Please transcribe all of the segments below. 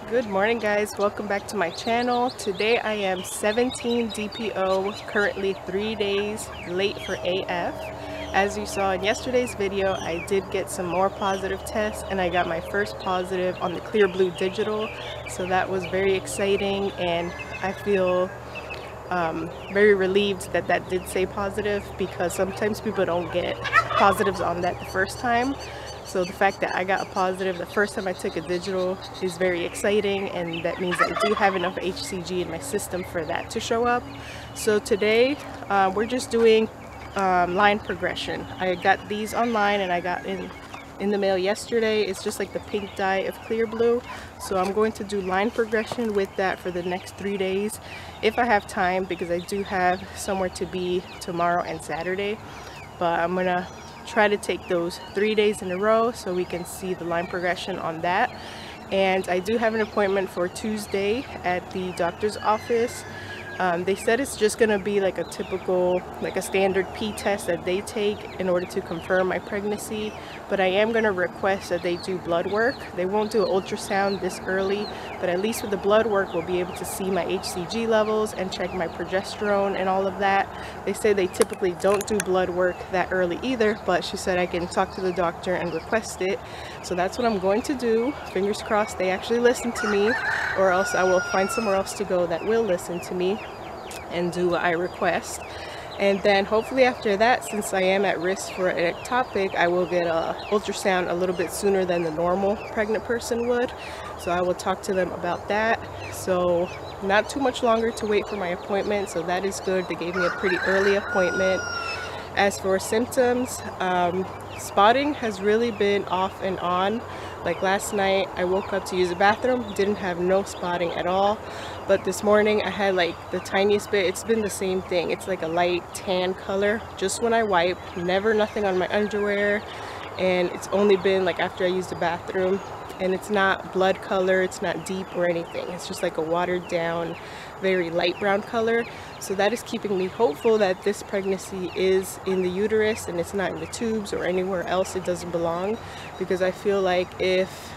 Good morning, guys. Welcome back to my channel. Today I am 17 DPO, currently 3 days late for AF. As you saw in yesterday's video, I did get some more positive tests and I got my first positive on the Clear Blue Digital. So that was very exciting and I feel very relieved that that did say positive, because sometimes people don't get positives on that the first time. So the fact that I got a positive the first time I took a digital is very exciting, and that means that I do have enough HCG in my system for that to show up. So today we're just doing line progression. I got these online and I got in the mail yesterday. It's just like the pink dye of Clear Blue. So I'm going to do line progression with that for the next 3 days if I have time, because I do have somewhere to be tomorrow and Saturday. But I'm gonna try to take those 3 days in a row so we can see the line progression on that. And I do have an appointment for Tuesday at the doctor's office. They said it's just gonna be like a typical, like a standard P test that they take in order to confirm my pregnancy, but I am gonna request that they do blood work. They won't do an ultrasound this early, but at least with the blood work we'll be able to see my HCG levels and check my progesterone and all of that. They say they typically don't do blood work that early either, but she said I can talk to the doctor and request it. So that's what I'm going to do. Fingers crossed they actually listen to me, or else I will find somewhere else to go that will listen to me and do what I request. And then hopefully after that, since I am at risk for an ectopic, I will get a ultrasound a little bit sooner than the normal pregnant person would. So I will talk to them about that. So not too much longer to wait for my appointment, so that is good. They gave me a pretty early appointment. As for symptoms, spotting has really been off and on. Like last night I woke up to use the bathroom, didn't have no spotting at all, but this morning I had like the tiniest bit. It's been the same thing. It's like a light tan color just when I wipe, never nothing on my underwear, and it's only been like after I used the bathroom. And it's not blood color, it's not deep or anything, it's just like a watered down, very light brown color. So that is keeping me hopeful that this pregnancy is in the uterus and it's not in the tubes or anywhere else it doesn't belong, because I feel like if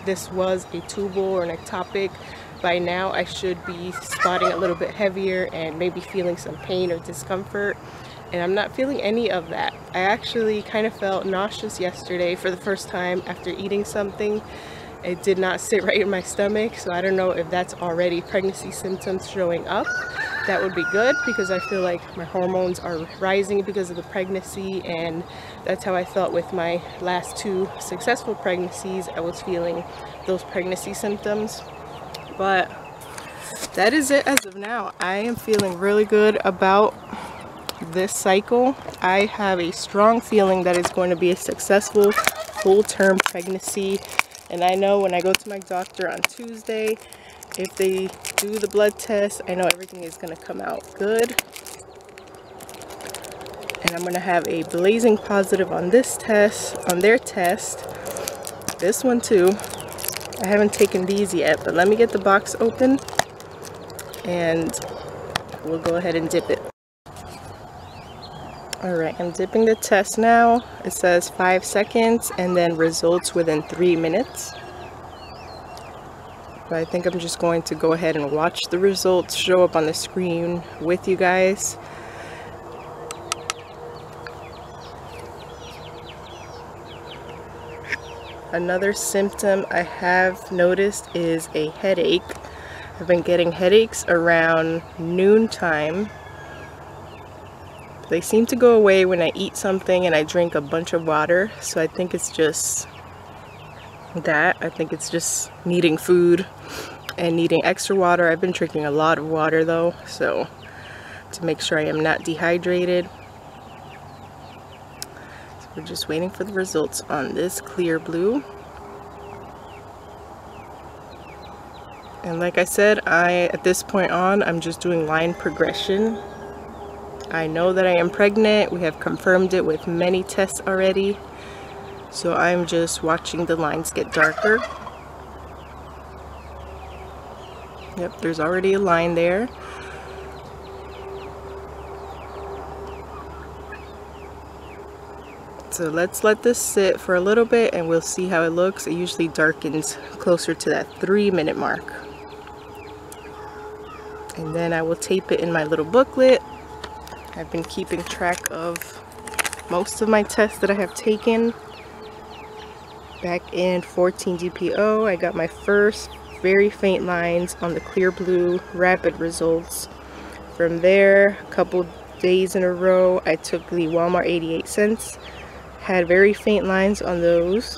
this was a tubal or an ectopic, by now I should be spotting a little bit heavier and maybe feeling some pain or discomfort. And I'm not feeling any of that. I actually kind of felt nauseous yesterday for the first time after eating something. It did not sit right in my stomach, so I don't know if that's already pregnancy symptoms showing up. That would be good, because I feel like my hormones are rising because of the pregnancy, and that's how I felt with my last 2 successful pregnancies. I was feeling those pregnancy symptoms. But that is it as of now. I am feeling really good about this cycle. I have a strong feeling that it's going to be a successful full-term pregnancy, and I know when I go to my doctor on Tuesday, if they do the blood test, I know everything is going to come out good, and I'm going to have a blazing positive on this test, on their test, this one too. I haven't taken these yet, but let me get the box open and we'll go ahead and dip it. Alright, I'm dipping the test now. It says 5 seconds and then results within 3 minutes. But I think I'm just going to go ahead and watch the results show up on the screen with you guys. Another symptom I have noticed is a headache. I've been getting headaches around noontime. They seem to go away when I eat something and I drink a bunch of water, so I think it's just that. I think it's just needing food and needing extra water. I've been drinking a lot of water though, so to make sure I am not dehydrated. So we're just waiting for the results on this Clear Blue. And like I said, at this point on, I'm just doing line progression. I know that I am pregnant. We have confirmed it with many tests already. So I'm just watching the lines get darker. Yep, there's already a line there. So let's let this sit for a little bit and we'll see how it looks. It usually darkens closer to that 3-minute mark. And then I will tape it in my little booklet. I've been keeping track of most of my tests that I have taken. Back in 14 DPO, I got my first very faint lines on the clear blue rapid results. From there, a couple days in a row, I took the Walmart 88 cents. Had very faint lines on those,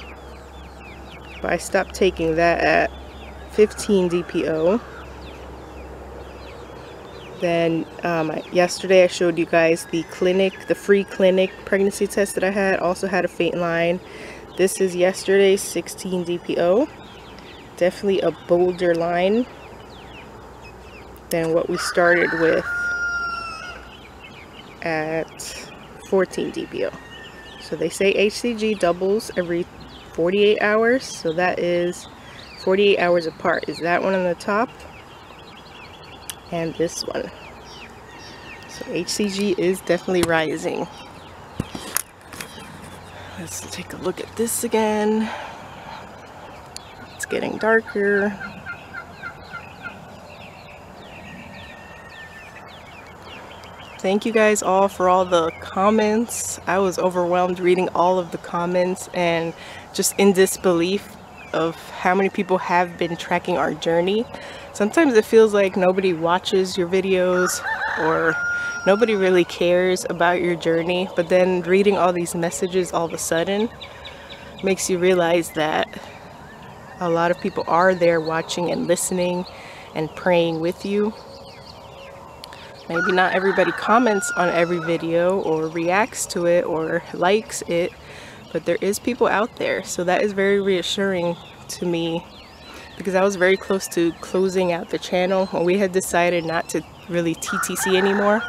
but I stopped taking that at 15 DPO. Then yesterday I showed you guys the free clinic pregnancy test that I had. Also had a faint line. This is yesterday's 16 DPO. Definitely a bolder line than what we started with at 14 DPO. So they say HCG doubles every 48 hours, so that is 48 hours apart. Is that one on the top? And this one. So HCG is definitely rising. Let's take a look at this again. It's getting darker. Thank you guys all for all the comments. I was overwhelmed reading all of the comments and just in disbelief of how many people have been tracking our journey. Sometimes it feels like nobody watches your videos or nobody really cares about your journey, but then reading all these messages all of a sudden makes you realize that a lot of people are there watching and listening and praying with you. Maybe not everybody comments on every video or reacts to it or likes it, but there is people out there. So that is very reassuring to me, because I was very close to closing out the channel when we had decided not to really TTC anymore.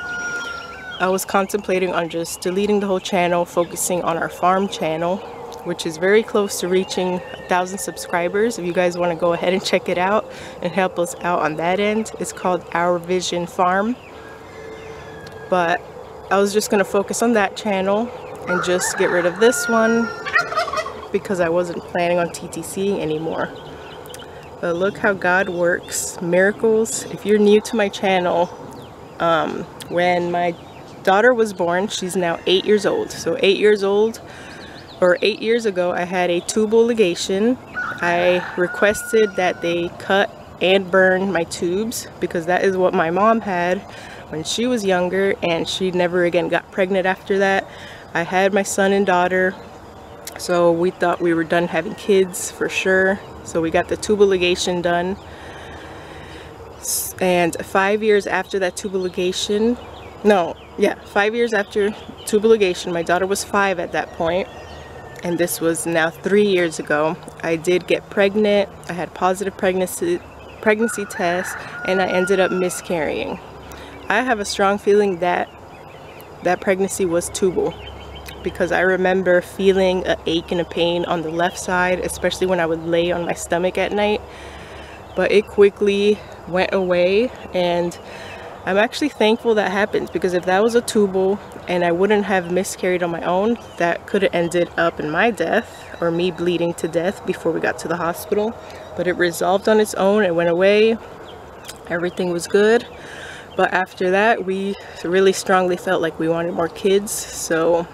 I was contemplating on just deleting the whole channel, focusing on our farm channel, which is very close to reaching 1,000 subscribers. If you guys want to go ahead and check it out and help us out on that end, it's called Our Vision Farm. But I was just going to focus on that channel and just get rid of this one because I wasn't planning on TTCing anymore. But look how God works. Miracles. If you're new to my channel, when my daughter was born, she's now 8 years old. So 8 years old, or 8 years ago, I had a tubal ligation. I requested that they cut and burn my tubes because that is what my mom had when she was younger, and she never again got pregnant after that. I had my son and daughter, so we thought we were done having kids for sure. So we got the tubal ligation done. And 5 years after that tubal ligation, 5 years after tubal ligation, my daughter was 5 at that point, and this was now 3 years ago. I did get pregnant. I had positive pregnancy tests, and I ended up miscarrying. I have a strong feeling that that pregnancy was tubal, because I remember feeling an ache and a pain on the left side, especially when I would lay on my stomach at night. But it quickly went away, and I'm actually thankful that happened, because if that was a tubal and I wouldn't have miscarried on my own, that could have ended up in my death or me bleeding to death before we got to the hospital. But it resolved on its own. It went away. Everything was good. But after that, we really strongly felt like we wanted more kids. So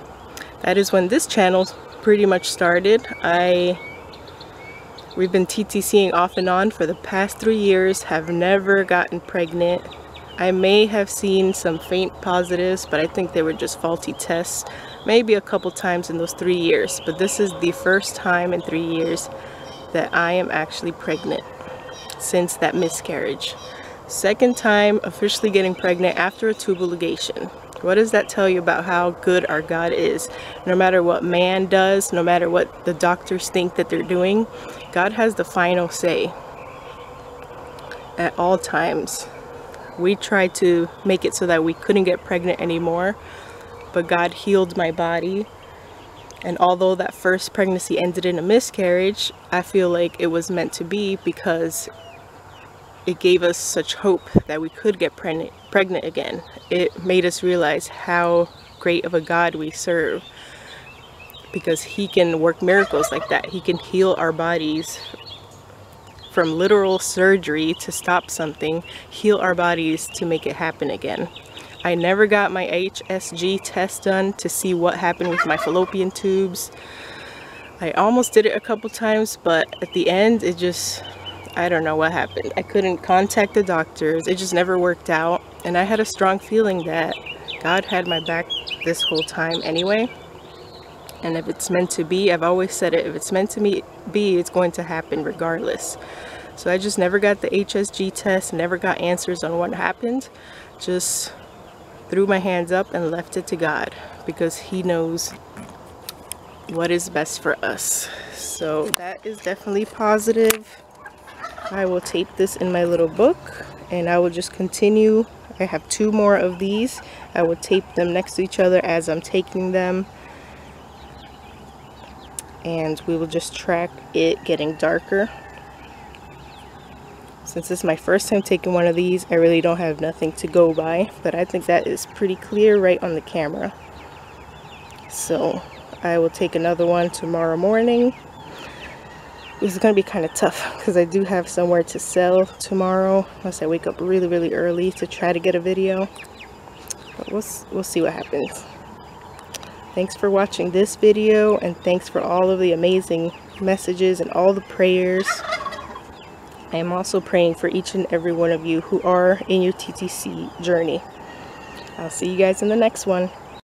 that is when this channel pretty much started. We've been TTCing off and on for the past 3 years, have never gotten pregnant. I may have seen some faint positives, but I think they were just faulty tests, maybe a couple times in those 3 years. But this is the first time in 3 years that I am actually pregnant since that miscarriage. Second time officially getting pregnant after a tubal ligation. What does that tell you about how good our God is? No matter what man does, no matter what the doctors think that they're doing, God has the final say at all times. We tried to make it so that we couldn't get pregnant anymore, but God healed my body. And although that first pregnancy ended in a miscarriage, I feel like it was meant to be, because it gave us such hope that we could get pregnant again. It made us realize how great of a God we serve. because he can work miracles like that. He can heal our bodies from literal surgery to stop something, heal our bodies to make it happen again. I never got my HSG test done to see what happened with my fallopian tubes. I almost did it a couple times, but at the end it just, I don't know what happened. I couldn't contact the doctors. It just never worked out. And I had a strong feeling that God had my back this whole time anyway. And if it's meant to be, I've always said it, if it's meant to be, it's going to happen regardless. So I just never got the HSG test, never got answers on what happened. Just threw my hands up and left it to God, because He knows what is best for us. So that is definitely positive. I will tape this in my little book, and I will just continue. I have 2 more of these. I will tape them next to each other as I'm taking them, and we will just track it getting darker. Since this is my first time taking one of these, I really don't have nothing to go by, but I think that is pretty clear right on the camera. So I will take another one tomorrow morning. This is going to be kind of tough because I do have somewhere to sell tomorrow, unless I wake up really, really early to try to get a video. But we'll see what happens. Thanks for watching this video, and thanks for all of the amazing messages and all the prayers. I am also praying for each and every one of you who are in your TTC journey. I'll see you guys in the next one.